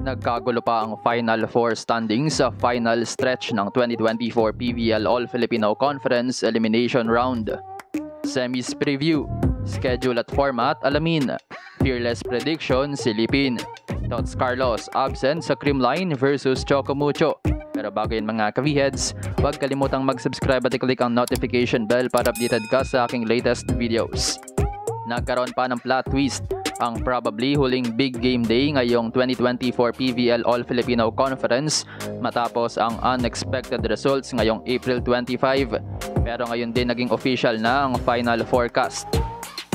Nagkagulo pa ang Final Four standings sa final stretch ng 2024 PVL All-Filipino Conference Elimination Round. Semis preview, schedule at format alamin, fearless prediction silipin, Tots Carlos absent sa Creamline versus Chocomucho. Pero bago yun mga ka-VHeads, huwag kalimutang mag-subscribe at i-click ang notification bell para updated ka sa aking latest videos. Nagkaroon pa ng plot twist ang probably huling big game day ngayong 2024 PVL All-Filipino Conference matapos ang unexpected results ngayong April 25. Pero ngayon din naging official na ang final forecast.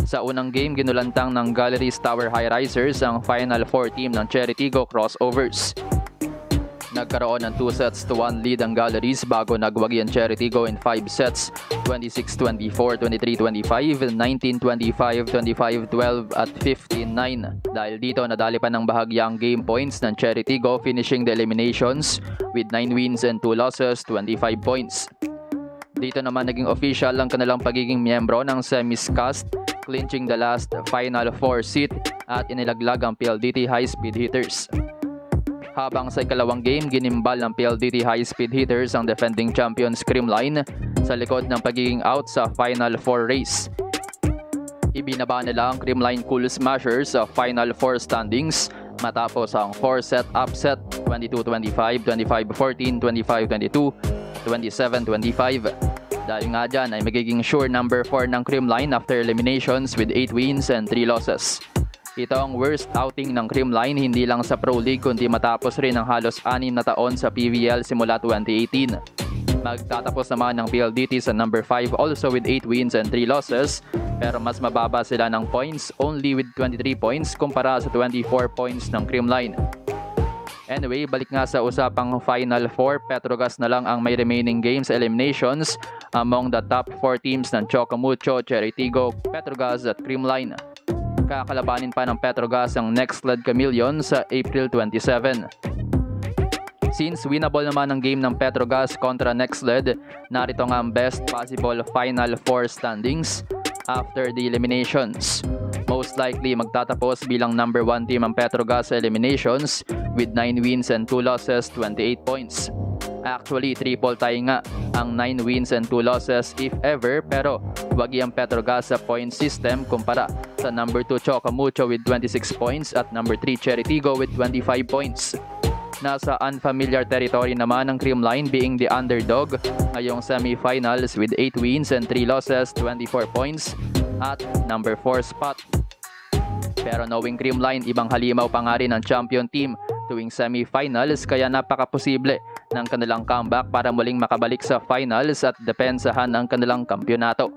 Sa unang game, ginulantang ng Galleries Tower High Risers ang Final Four team ng Cheritigo Crossovers. Nagkaroon ng 2-1 lead ang Galleries bago nagwagi ang Cheritigo in 5 sets, 26-24, 23-25, 19-25, 25-12 at 15-9. Dahil dito nadali pa ng bahagyang game points ng Cheritigo, finishing the eliminations with 9 wins and 2 losses, 25 points. Dito naman naging official ang kanilang pagiging miyembro ng semis cast, clinching the last Final Four seat at inilaglag ang PLDT High Speed Hitters. Habang sa ikalawang game, ginimbal ng PLDT High Speed Hitters ang defending champions Creamline sa likod ng pagiging out sa Final Four race. Ibinaba nila ang Creamline Cool Smashers sa Final Four standings matapos ang 4-set upset 22-25, 25-14, 25-22, 27-25. Dahil nga dyan ay magiging sure number 4 ng Creamline after eliminations with 8 wins and 3 losses. Ito ang worst outing ng Creamline hindi lang sa Pro League kundi matapos rin ang halos 6 na taon sa PVL simula 2018. Magtatapos naman ng PLDT sa number 5 also with 8 wins and 3 losses pero mas mababa sila ng points only with 23 points kumpara sa 24 points ng Creamline. Anyway, balik nga sa usapang Final Four, Petrogas na lang ang may remaining games eliminations among the top 4 teams ng Chocomucho, Cheritigo, Petrogas at Creamline. Kakalabanin pa ng Petrogas ang Next Led Chameleon sa April 27. Since winnable naman ang game ng Petrogas kontra Next Led, narito nga ang best possible Final Four standings after the eliminations. Most likely magtatapos bilang number 1 team ang Petrogas sa eliminations with 9 wins and 2 losses, 28 points. Actually, triple tie nga ang 9 wins and 2 losses if ever pero wagi ang Petrogas sa point system kumpara sa number 2 Chocomucho with 26 points at number 3 Cheritigo with 25 points. Nasa unfamiliar territory naman ang Creamline being the underdog ngayong semifinals with 8 wins and 3 losses, 24 points at number 4 spot. Pero knowing Creamline, ibang halimaw pa nga rin ang champion team tuwing semifinals kaya napakaposible ng kanilang comeback para muling makabalik sa finals at depensahan ang kanilang kampyonato.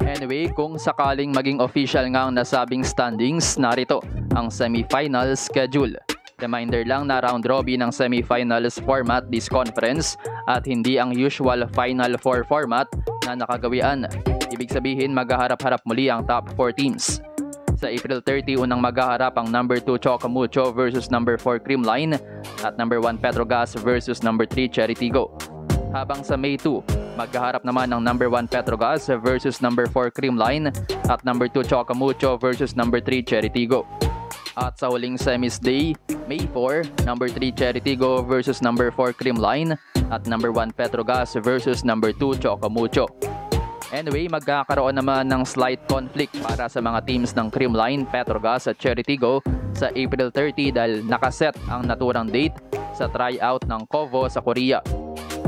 Anyway, kung sakaling maging official nga ang nasabing standings, narito ang semifinal schedule. Reminder lang na round robin ang semifinals format this conference at hindi ang usual Final Four format na nakagawian. Ibig sabihin maghaharap-harap muli ang top 4 teams. Sa April 30, unang maghaharap ang number 2 Chocomucho versus number 4 Creamline at number 1 Petrogas versus number 3 Cheritigo. Habang sa May 2, maghaharap naman ang number 1 Petrogas versus number 4 Creamline at number 2 Chocomucho versus number 3 Cheritigo. At sa huling semis day, May 4, number 3 Cheritigo versus number 4 Creamline at number 1 Petrogas versus number 2 Chocomucho. Anyway, magkakaroon naman ng slight conflict para sa mga teams ng Creamline, Petrogas at Cheritigo sa April 30 dahil nakaset ang naturang date sa tryout ng Kovo sa Korea.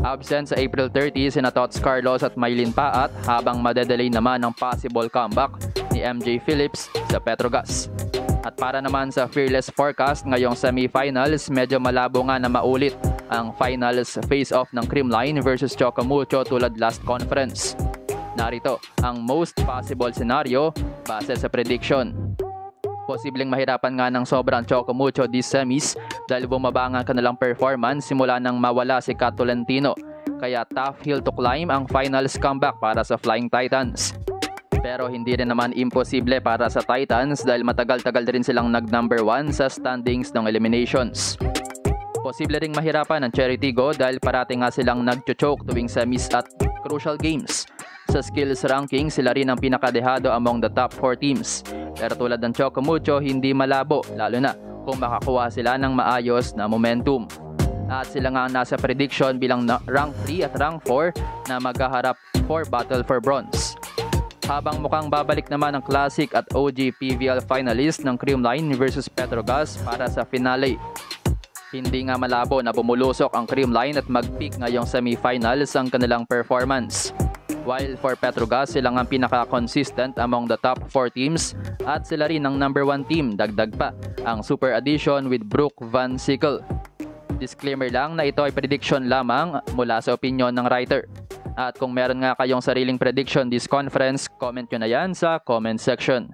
Absent sa April 30 sina Tots Carlos at Mylene Paat habang madedelay naman ang possible comeback ni MJ Phillips sa Petrogas. At para naman sa fearless forecast ngayong semifinals, medyo malabo nga na maulit ang finals face-off ng Creamline versus Chocomucho tulad last conference. Narito ang most possible scenario base sa prediction. Posibleng mahirapan nga ng sobrang Chocomucho this semis dahil bumaba nga kanilang performance simula nang mawala si Kat Tolentino. Kaya tough hill to climb ang finals comeback para sa Flying Titans. Pero hindi rin naman imposible para sa Titans dahil matagal-tagal rin silang nag-number 1 sa standings ng eliminations. Posible ring mahirapan ang Cheritigo dahil parati nga silang nag-choke tuwing semis at crucial games. Sa skills ranking, sila rin ang pinakadehado among the top 4 teams. Pero tulad ng Chocomucho, hindi malabo, lalo na kung makakuha sila ng maayos na momentum. At sila nga ang nasa prediction bilang rank 3 at rank 4 na maghaharap for battle for bronze. Habang mukhang babalik naman ang Classic at OG PVL finalist ng Creamline versus Petrogas para sa finale. Hindi nga malabo na bumulusok ang Creamline at mag-peak ngayong semifinals ang kanilang performance. While for Petrogas, silang ang pinaka-consistent among the top 4 teams at sila rin ang number 1 team, dagdag pa ang super addition with Brooke Van Sickle. Disclaimer lang na ito ay prediction lamang mula sa opinion ng writer. At kung meron nga kayong sariling prediction this conference, comment nyo na yan sa comment section.